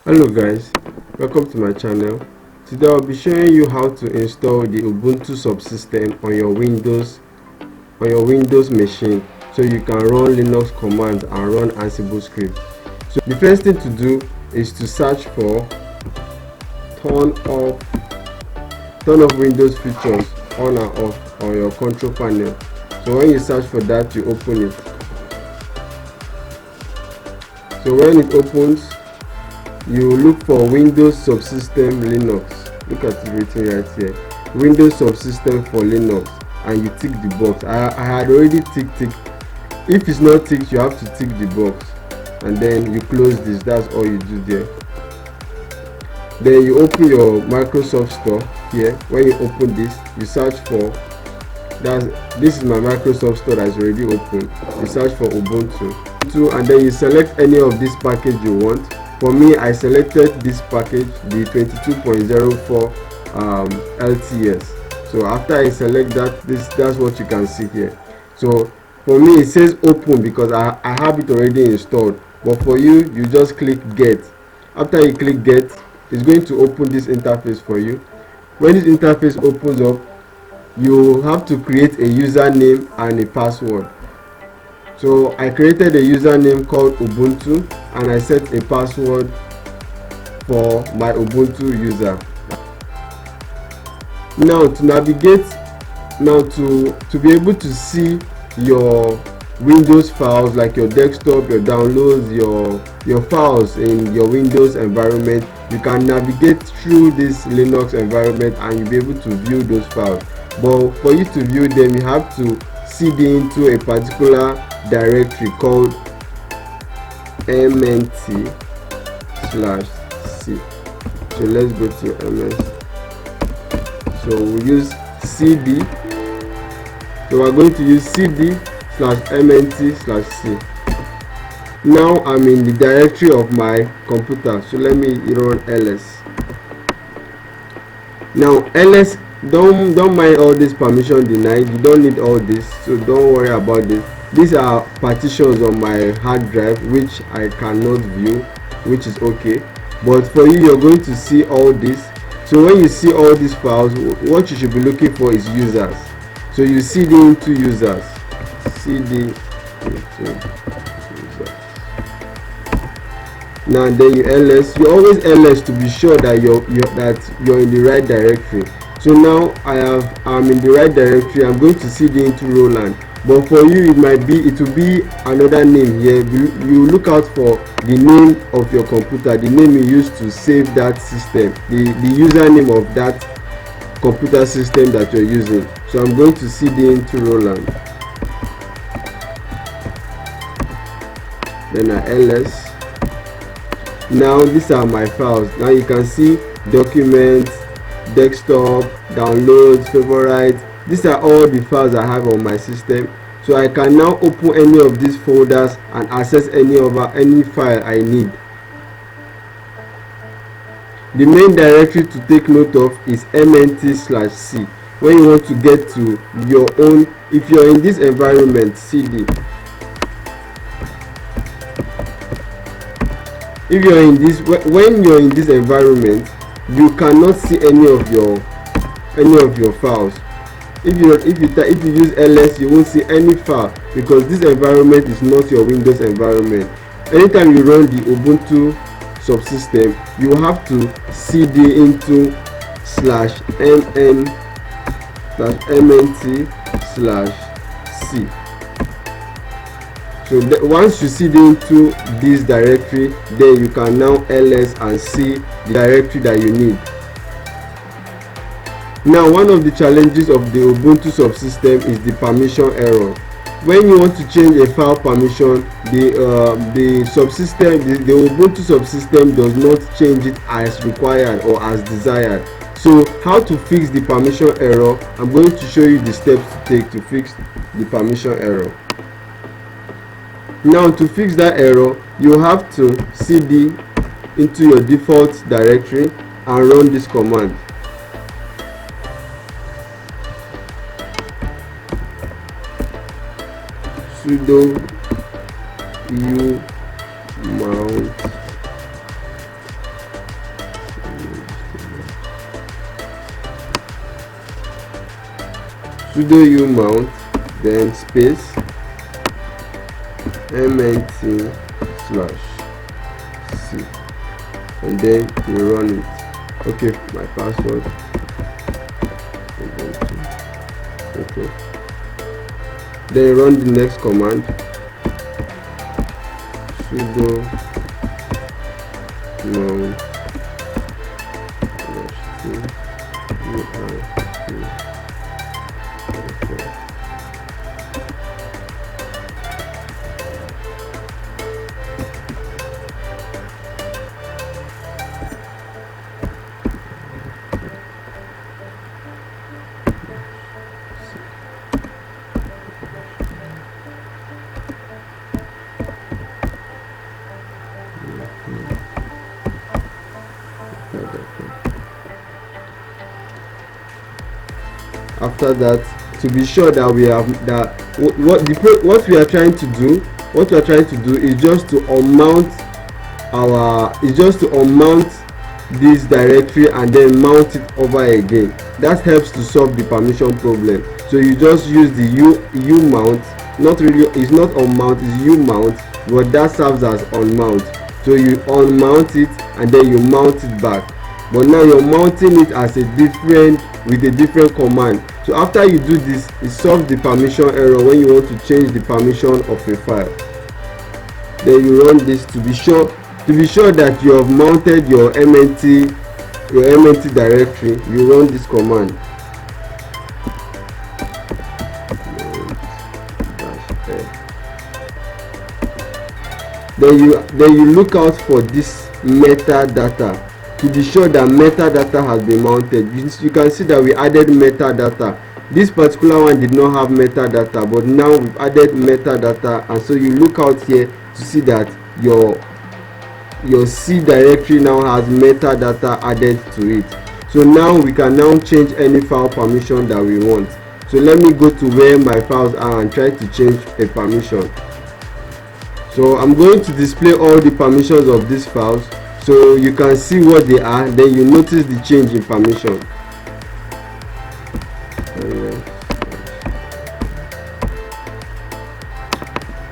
Hello guys, welcome to my channel. Today I'll be showing you how to install the Ubuntu subsystem on your Windows machine so you can run Linux commands and run Ansible scripts. So the first thing to do is to search for turn off Windows features on and off on your control panel. So when you search for that, you open it. So when it opens, you look for Windows Subsystem Linux. Look at it written right here, Windows Subsystem for Linux, and you tick the box. I had already ticked. If it's not ticked, you have to tick the box, and then you close this. That's all you do there. Then you open your Microsoft Store here. When you open this, you search for this is my Microsoft Store that is already open. You search for Ubuntu, and then you select any of this package you want. For me, I selected this package, the 22.04 LTS. So after I select that, that's what you can see here. So for me, it says open because I have it already installed. But for you, you just click get. After you click get, it's going to open this interface for you. When this interface opens up, you have to create a username and a password. So I created a username called Ubuntu, and I set a password for my Ubuntu user. Now to navigate, to be able to see your Windows files, like your desktop, your downloads, your files in your Windows environment, you can navigate through this Linux environment and you'll be able to view those files. But for you to view them, you have to cd into a particular directory called mnt/c. So let's go to ms. So we'll use cd. So we're going to use cd/mnt/c. Now I'm in the directory of my computer, so let me run ls. Now ls, don't mind all this permission denied. You don't need all this, so don't worry about this. These are partitions on my hard drive which I cannot view, which is okay. But for you, you're going to see all this. So when you see all these files, what you should be looking for is users. So you cd into users, cd into users. Now then you ls. You always ls to be sure that you're in the right directory. So now I'm in the right directory. I'm going to cd into Roland. But for you, it will be another name here. You look out for the name of your computer, the name you use to save that system, the username of that computer system that you're using. So I'm going to cd into Roland. Then I ls. Now these are my files. Now you can see documents, desktop, downloads, favorites. These are all the files I have on my system. So I can now open any of these folders and access any file I need. The main directory to take note of is mnt/c. When you want to get to your own, if you're in this environment, cd. If you're in this, when you're in this environment, you cannot see any of your files. If you use ls, you won't see any file because this environment is not your Windows environment. Anytime you run the Ubuntu subsystem, you have to cd into /mnt/c. So once you cd into this directory, then you can now ls and see the directory that you need. Now, one of the challenges of the Ubuntu subsystem is the permission error. When you want to change a file permission, the Ubuntu subsystem does not change it as required or as desired. So how to fix the permission error? I'm going to show you the steps to take to fix the permission error. Now to fix that error, you have to cd into your default directory and run this command. Sudo umount sudo umount, then space mnt/c, and then you run it. Okay, my password. Okay, then you run the next command, sudo umount After that, to be sure that we have that what we are trying to do is just to unmount this directory and then mount it over again. That helps to solve the permission problem. So you just use the umount. Not really, it's not unmount, it's umount, but that serves as unmount. So you unmount it and then you mount it back, but now you're mounting it as with a different command. So after you do this, it solves the permission error when you want to change the permission of a file. Then you run this to be sure that you have mounted your mnt directory. You run this command, then you look out for this metadata to be sure that metadata has been mounted. You can see that we added metadata. This particular one did not have metadata, but now we've added metadata, and so you look out here to see that your C directory now has metadata added to it. So now we can now change any file permission that we want. So let me go to where my files are and try to change a permission. So I'm going to display all the permissions of these files so you can see what they are. Then you notice the change in permission.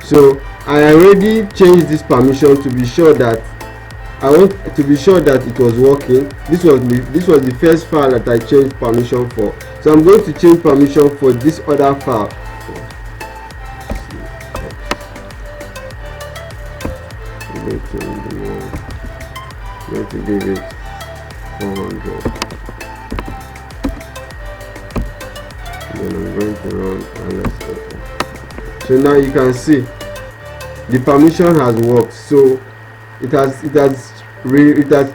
So I already changed this permission to be sure that it was working. This was the first file that I changed permission for. So I'm going to change permission for this other file. I'm going to give it 400. Then I'm going to run ls. So now you can see the permission has worked. So it has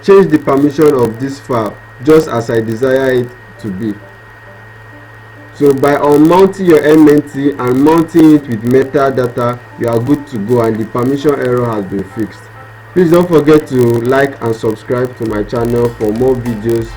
changed the permission of this file just as I desire it to be. So by unmounting your mnt and mounting it with metadata, you are good to go and the permission error has been fixed. Please don't forget to like and subscribe to my channel for more videos